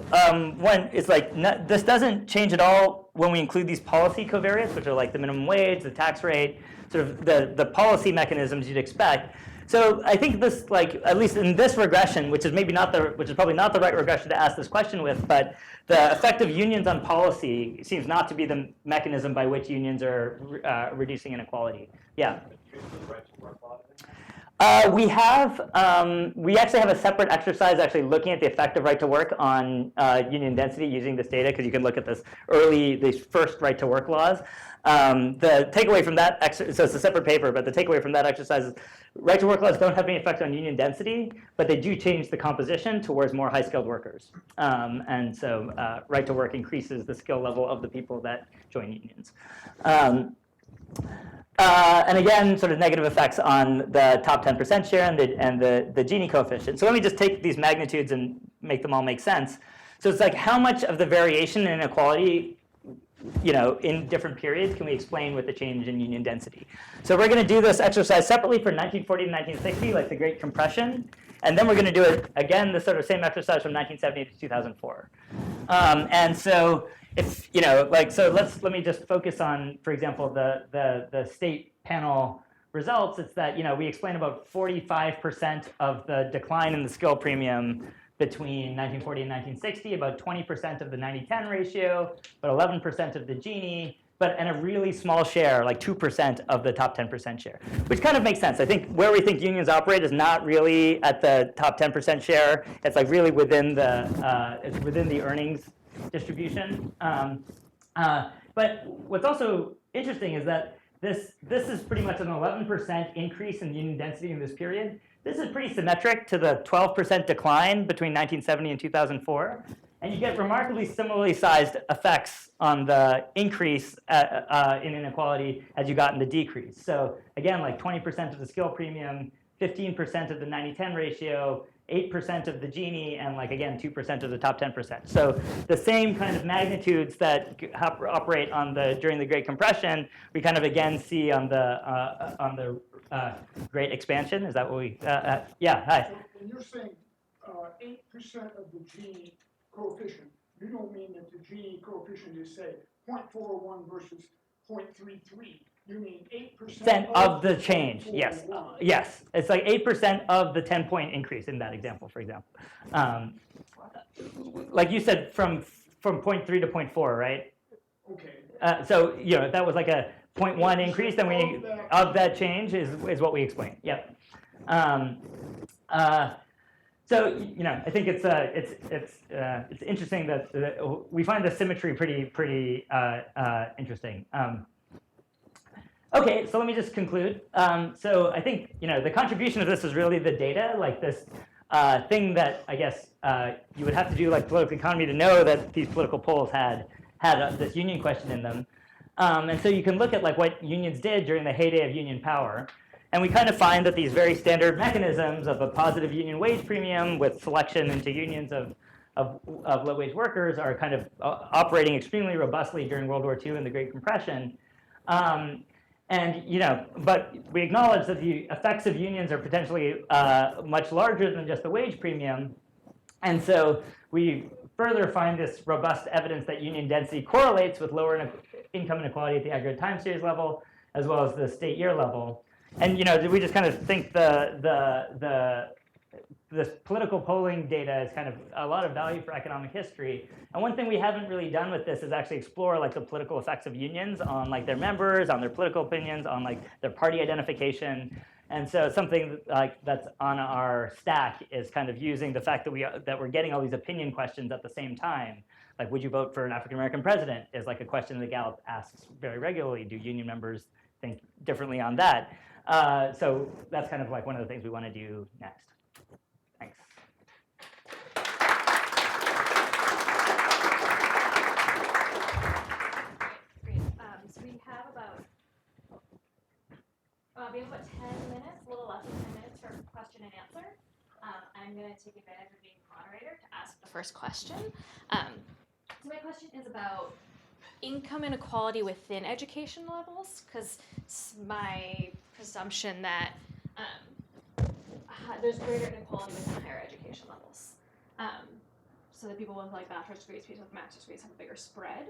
when it's like this doesn't change at all when we include these policy covariates, which are like the minimum wage, the tax rate, sort of the policy mechanisms you'd expect. So I think this, like at least in this regression, which is probably not the right regression to ask this question with, but the effect of unions on policy seems not to be the mechanism by which unions are reducing inequality. Yeah. We actually have a separate exercise actually looking at the effect of right to work on union density using this data, because you can look at these first right to work laws. The takeaway from that exercise, so it's a separate paper, but the takeaway from that exercise is right to work laws don't have any effect on union density, but they do change the composition towards more high skilled workers. And so right to work increases the skill level of the people that join unions. And again, sort of negative effects on the top 10% share and the Gini coefficient. So let me just take these magnitudes and make them all make sense. So it's like how much of the variation in inequality, in different periods can we explain with the change in union density? So we're going to do this exercise separately for 1940 to 1960, like the Great Compression. And then we're going to do it again, the sort of same exercise from 1970 to 2004. And so if, let me just focus on, for example, the state panel results. It's that, we explain about 45% of the decline in the skill premium between 1940 and 1960, about 20% of the 90-10 ratio, about 11% of the Gini, and a really small share, like 2% of the top 10% share, which kind of makes sense. I think where we think unions operate is not really at the top 10% share. It's like really within the earnings distribution. But what's also interesting is that this is pretty much an 11% increase in union density in this period. This is pretty symmetric to the 12% decline between 1970 and 2004. And you get remarkably similarly sized effects on the increase in inequality as you got in the decrease. So again, like 20% of the skill premium, 15% of the 90-10 ratio, 8% of the Gini, and like again 2% of the top 10%. So the same kind of magnitudes that operate during the Great Compression, we kind of again see on the Great Expansion. Is that what we? Yeah. Hi. So when you're saying 8% of the Gini coefficient, you don't mean that the Gini coefficient is say 0.401 versus 0.33. You mean 8% of the change, yes. Yes, it's like 8% of the 10-point increase in that example, for example. Like you said, from 0.3 to 0.4, right? Okay. So, if that was like a 0.1 increase, then of that change is what we explained. Yep. So, I think it's interesting that we find the symmetry pretty interesting. Okay, so let me just conclude. So I think the contribution of this is really the data, like this thing that I guess you would have to do like political economy to know that these political polls had this union question in them. And so you can look at like what unions did during the heyday of union power, and we kind of find that these very standard mechanisms of a positive union wage premium with selection into unions of low-wage workers are kind of operating extremely robustly during World War II and the Great Compression. But we acknowledge that the effects of unions are potentially much larger than just the wage premium. And so we further find this robust evidence that union density correlates with lower income inequality at the aggregate time series level, as well as the state year level. And we just kind of think this political polling data is kind of a lot of value for economic history. And one thing we haven't really done with this is actually explore like the political effects of unions on like their members, on their political opinions, on like their party identification. And so something like that's on our stack is kind of using the fact that we're getting all these opinion questions at the same time. Like, would you vote for an African-American president is like a question that Gallup asks very regularly. Do union members think differently on that? So that's kind of like one of the things we want to do next. Thanks. We have about 10 minutes, a little less than 10 minutes for question and answer. I'm going to take advantage of being moderator to ask the first question. So my question is about income inequality within education levels, because it's my presumption that there's greater inequality within higher education levels. So that people with like bachelor's degrees, people with master's degrees have a bigger spread.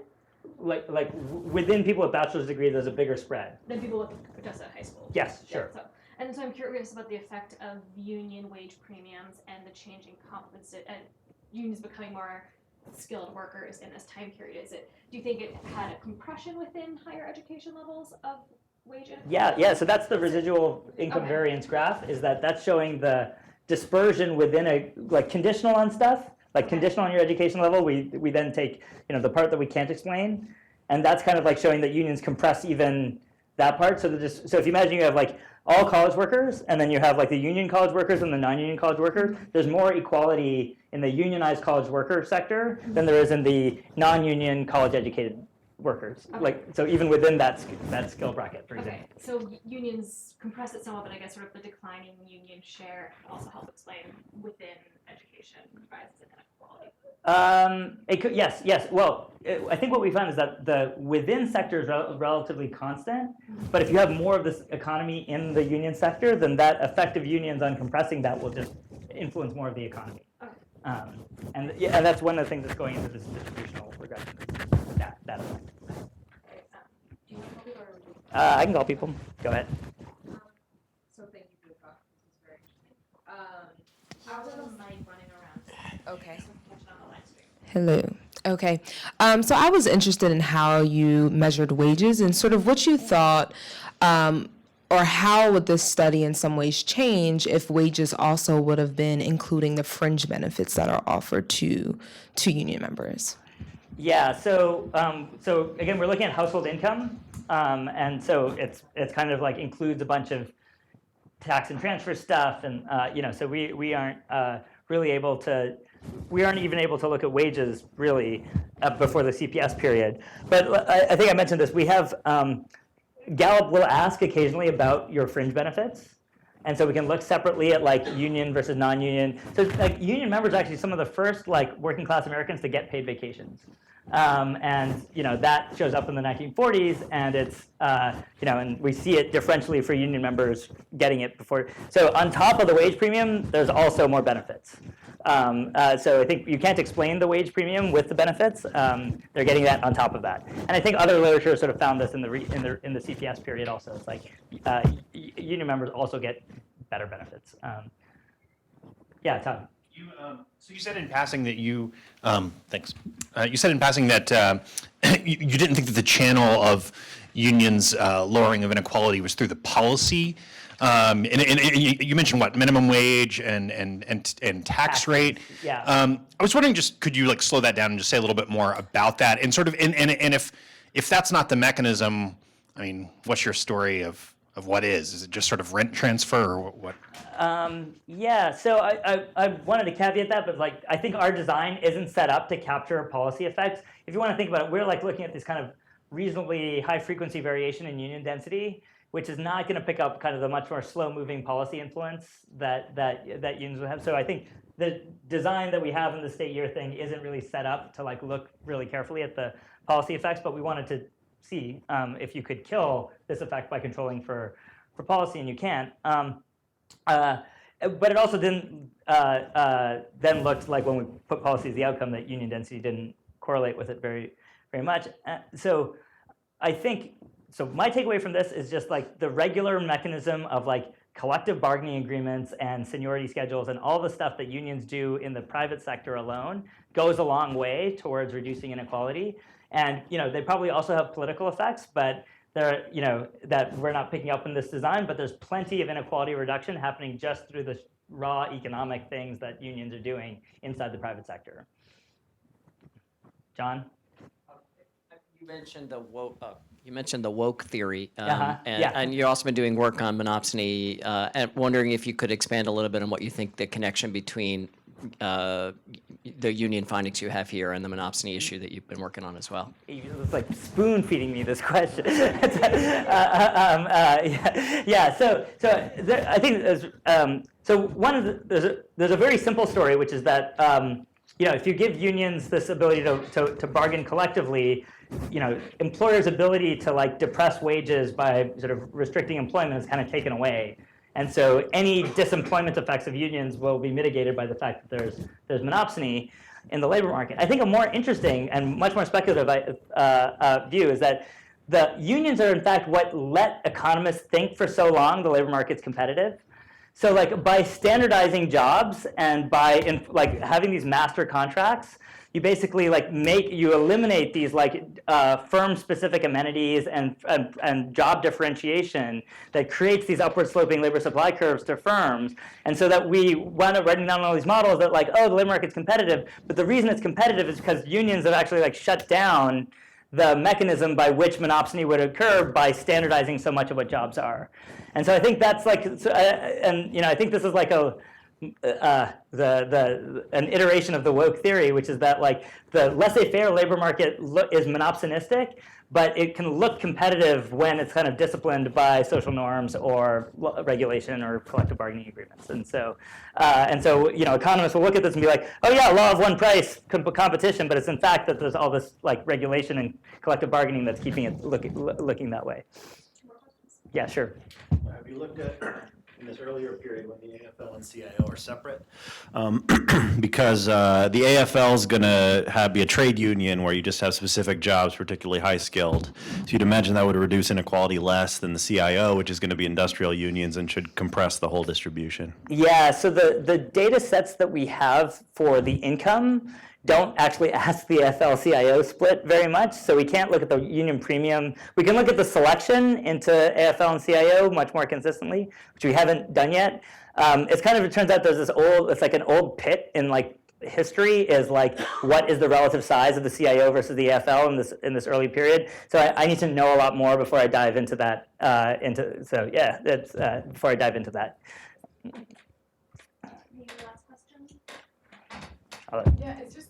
Within people with bachelor's degree, there's a bigger spread. Than people with just at high school. Yes, sure. Yeah, so I'm curious about the effect of union wage premiums and the changing and unions becoming more skilled workers in this time period. Do you think it had a compression within higher education levels of wage inequality? Yeah. So that's the residual income variance graph. Is that's showing the dispersion within a conditional on stuff. Conditional on your education level, we then take the part that we can't explain, and that's kind of showing that unions compress even that part. So if you imagine you have all college workers, and then you have the union college workers and the non-union college workers, there's more equality in the unionized college worker sector than there is in the non-union college educated workers. So even within that skill bracket, for example. So unions compress it somewhat, but I guess sort of the declining union share can also help explain within education rises in inequality. It could, yes. Well, I think what we found is that the within sector is relatively constant, but if you have more of this economy in the union sector, then that effect of unions on compressing that will just influence more of the economy. And that's one of the things that's going into this distributional regression. That effect. Do you want to call people or I can call people. Go ahead. So thank you for the talk. This is very interesting. I was on the mic running around. Okay. catching on the live stream? Hello. Okay. So I was interested in how you measured wages and sort of what you thought, or how would this study in some ways change if wages also would have been including the fringe benefits that are offered to union members? Yeah. So again, we're looking at household income, and so it's kind of includes a bunch of tax and transfer stuff, and so we aren't really able to. We aren't even able to look at wages really before the CPS period. But I think I mentioned this. We have Gallup will ask occasionally about your fringe benefits. And so we can look separately at union versus non-union. So union members are actually some of the first working class Americans to get paid vacations. And that shows up in the 1940s, and it's and we see it differentially for union members getting it before. So on top of the wage premium, there's also more benefits. So I think you can't explain the wage premium with the benefits. They're getting that on top of that. And I think other literature sort of found this in the CPS period also. It's union members also get better benefits. Yeah, Todd. So you said in passing that you thanks. You said in passing that you didn't think that the channel of unions' lowering of inequality was through the policy. And you mentioned what, minimum wage and tax rate. Yeah. I was wondering, just could you slow that down and just say a little bit more about that, and sort of and if that's not the mechanism, I mean, what's your story of what is? Is it just sort of rent transfer or what? Yeah, so I wanted to caveat that, but I think our design isn't set up to capture policy effects. If you want to think about it, we're looking at this kind of reasonably high frequency variation in union density, which is not going to pick up kind of the much more slow moving policy influence that unions would have. So I think the design that we have in the state year thing isn't really set up to look really carefully at the policy effects, but we wanted to see if you could kill this effect by controlling for policy, and you can't. But it also didn't then looked like when we put policy as the outcome that union density didn't correlate with it very, very much. So I think, my takeaway from this is just the regular mechanism of collective bargaining agreements and seniority schedules and all the stuff that unions do in the private sector alone goes a long way towards reducing inequality. And they probably also have political effects, but they're that we're not picking up in this design. But there's plenty of inequality reduction happening just through the raw economic things that unions are doing inside the private sector. John? You mentioned the woke. You mentioned the woke theory, and you've also been doing work on monopsony. And wondering if you could expand a little bit on what you think the connection between the union findings you have here and the monopsony issue that you've been working on as well? It's like spoon feeding me this question. I think there's a very simple story, which is that if you give unions this ability to bargain collectively, employers' ability to like depress wages by sort of restricting employment is kind of taken away. And so any disemployment effects of unions will be mitigated by the fact that there's monopsony in the labor market. I think a more interesting and much more speculative view is that the unions are in fact what let economists think for so long the labor market's competitive. So like by standardizing jobs and by having these master contracts, you basically you eliminate these firm-specific amenities and job differentiation that creates these upward sloping labor supply curves to firms. And so that we wound up writing down all these models that the labor market's competitive, but the reason it's competitive is because unions have actually shut down the mechanism by which monopsony would occur by standardizing so much of what jobs are. And so I think that's I think this is an iteration of the woke theory, which is that the laissez-faire labor market is monopsonistic, but it can look competitive when it's kind of disciplined by social norms or regulation or collective bargaining agreements. And so economists will look at this and be like, oh yeah, law of one price competition, but it's in fact that there's all this regulation and collective bargaining that's keeping it looking that way. Yeah, sure. Have you looked at in this earlier period when the AFL and CIO are separate? Because the AFL is going to be a trade union where you just have specific jobs, particularly high skilled. So you'd imagine that would reduce inequality less than the CIO, which is going to be industrial unions and should compress the whole distribution. Yeah, so the data sets that we have for the income don't actually ask the AFL-CIO split very much, so we can't look at the union premium. We can look at the selection into AFL and CIO much more consistently, which we haven't done yet. It turns out there's it's like an old pit in history is what is the relative size of the CIO versus the AFL in this early period. So I need to know a lot more before I dive into that. Before I dive into that. Yeah, it's just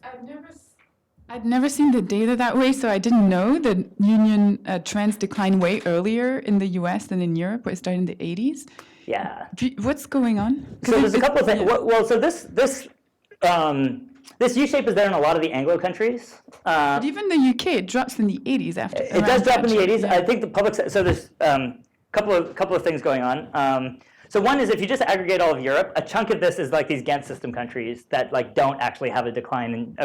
I'd never seen the data that way, so I didn't know that union trends declined way earlier in the U.S. than in Europe, where it started in the 80s. Yeah. What's going on? So there's a couple of things. Yeah. Well, so this U-shape is there in a lot of the Anglo countries. But even the UK, it drops in the 80s after. It does drop in the 80s. Yeah. I think the public. So there's a couple of things going on. So one is if you just aggregate all of Europe, a chunk of this is these Ghent system countries that don't actually have a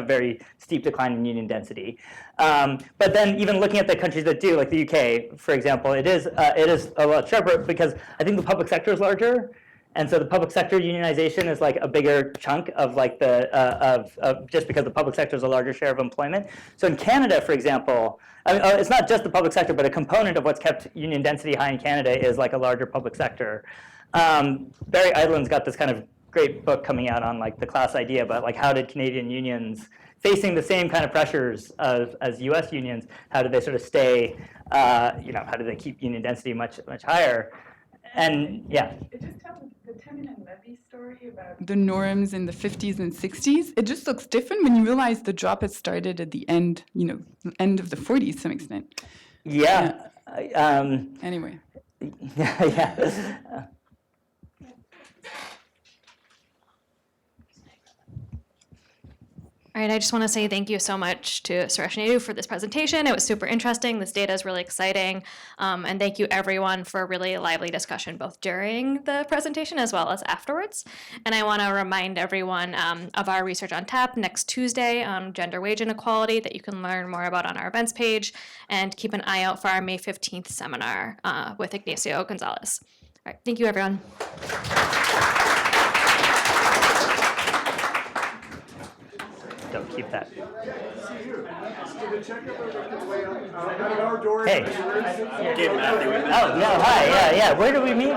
very steep decline in union density. But then even looking at the countries that do, like the UK, for example, it is a lot sharper because I think the public sector is larger, and so the public sector unionization is a bigger chunk of just because the public sector is a larger share of employment. So in Canada, for example, it's not just the public sector, but a component of what's kept union density high in Canada is a larger public sector. Barry Eidlin's got this kind of great book coming out on the class idea about how did Canadian unions facing the same kind of pressures as U.S. unions, how did they sort of stay, how did they keep union density much higher? And yeah. It just tells the Temin and Levy story about the norms in the 50s and 60s. It just looks different when you realize the drop had started at the end, end of the 40s to some extent. Yeah. Anyway. Yeah. All right, I just want to say thank you so much to Suresh Naidu for this presentation. It was super interesting. This data is really exciting. And thank you everyone for a really lively discussion both during the presentation as well as afterwards. And I want to remind everyone of our Research on Tap next Tuesday on gender wage inequality that you can learn more about on our events page. And keep an eye out for our May 15th seminar with Ignacio Gonzalez. All right, thank you everyone. Don't keep that. Hey. Oh, no, hi, yeah. Where do we meet?